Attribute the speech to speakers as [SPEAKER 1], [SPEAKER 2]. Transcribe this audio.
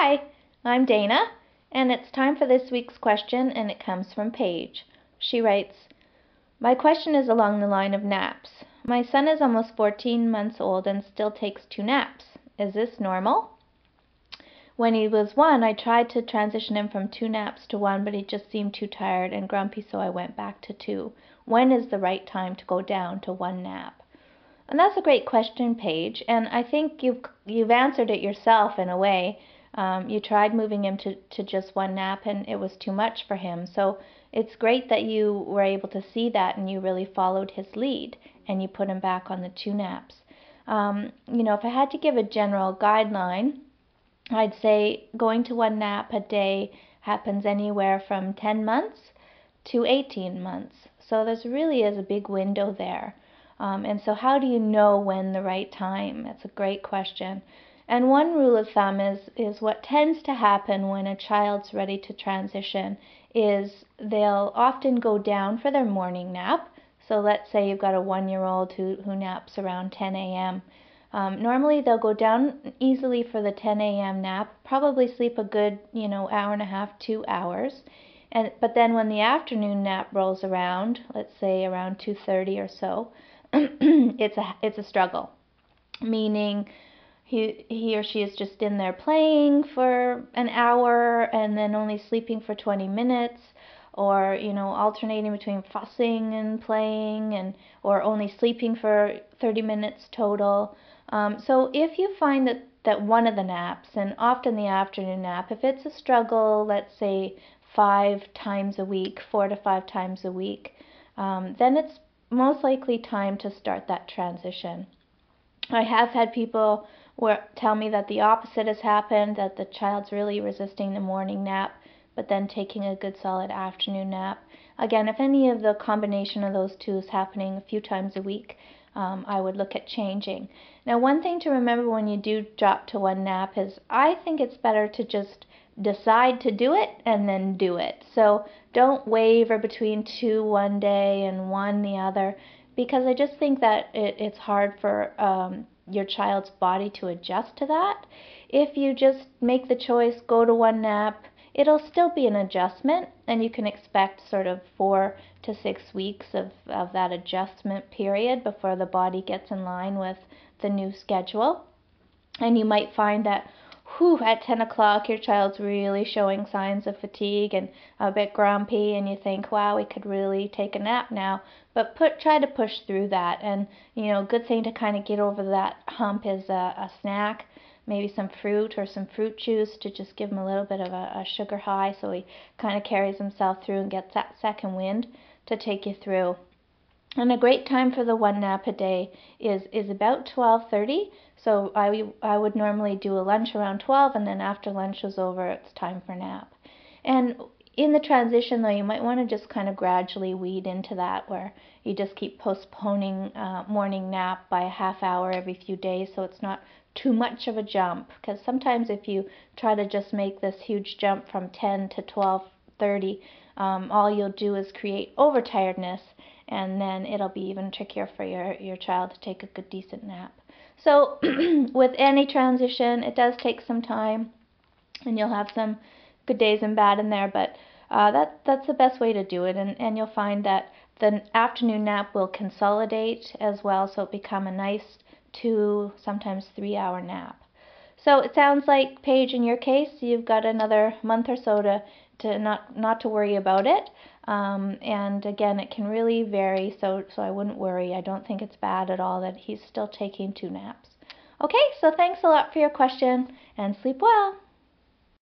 [SPEAKER 1] Hi, I'm Dana, and it's time for this week's question, and it comes from Paige. She writes, my question is along the line of naps. My son is almost 14 months old and still takes 2 naps. Is this normal? When he was 1, I tried to transition him from 2 naps to 1, but he just seemed too tired and grumpy, so I went back to 2. When is the right time to go down to 1 nap? And that's a great question, Paige, and I think you've answered it yourself in a way. You tried moving him to just 1 nap, and it was too much for him. So it's great that you were able to see that and you really followed his lead and you put him back on the 2 naps. If I had to give a general guideline, I'd say going to 1 nap a day happens anywhere from 10 months to 18 months. So there's really is a big window there. And so how do you know when the right time? That's a great question. And one rule of thumb is what tends to happen when a child's ready to transition is they'll often go down for their morning nap. So let's say you've got a 1-year-old who naps around 10 a.m. Normally they'll go down easily for the 10 a.m. nap, probably sleep a good, hour and a half, 2 hours. But then when the afternoon nap rolls around, let's say around 2:30 or so, it's a struggle, meaning he or she is just in there playing for an hour and then only sleeping for 20 minutes, or alternating between fussing and playing, or only sleeping for 30 minutes total. So if you find that one of the naps, and often the afternoon nap, if it's a struggle, let's say 4 to 5 times a week, then it's most likely time to start that transition. I have had people tell me that the opposite has happened, that the child's really resisting the morning nap, but then taking a good solid afternoon nap. Again, if any of the combination of those two is happening a few times a week, I would look at changing. Now, one thing to remember when you do drop to 1 nap is I think it's better to just decide to do it and then do it. So don't waver between 2 one day and 1 the other, because I just think that it's hard for your child's body to adjust to that. If you just make the choice, go to 1 nap, it'll still be an adjustment, and you can expect sort of 4 to 6 weeks of that adjustment period before the body gets in line with the new schedule. And you might find that at 10 o'clock your child's really showing signs of fatigue and a bit grumpy, and you think, wow, we could really take a nap now. But try to push through that. And good thing to kind of get over that hump is a snack, maybe some fruit or some fruit juice to just give him a little bit of a sugar high, so he kind of carries himself through and gets that second wind to take you through. And a great time for the 1 nap a day is about 12:30. So I would normally do a lunch around 12, and then after lunch is over, it's time for nap. And in the transition, though, you might want to just kind of gradually weed into that, where you just keep postponing morning nap by a half hour every few days, so it's not too much of a jump. Because sometimes if you try to just make this huge jump from 10 to 12:30, all you'll do is create overtiredness, and then it'll be even trickier for your child to take a good decent nap. So with any transition, it does take some time, and you'll have some good days and bad in there, but that's the best way to do it, and you'll find that the afternoon nap will consolidate as well, so it become a nice 2, sometimes 3-hour nap. So it sounds like, Paige, in your case, you've got another month or so to not to worry about it. And again, it can really vary, so I wouldn't worry. I don't think it's bad at all that he's still taking 2 naps. Okay, so thanks a lot for your question, and sleep well.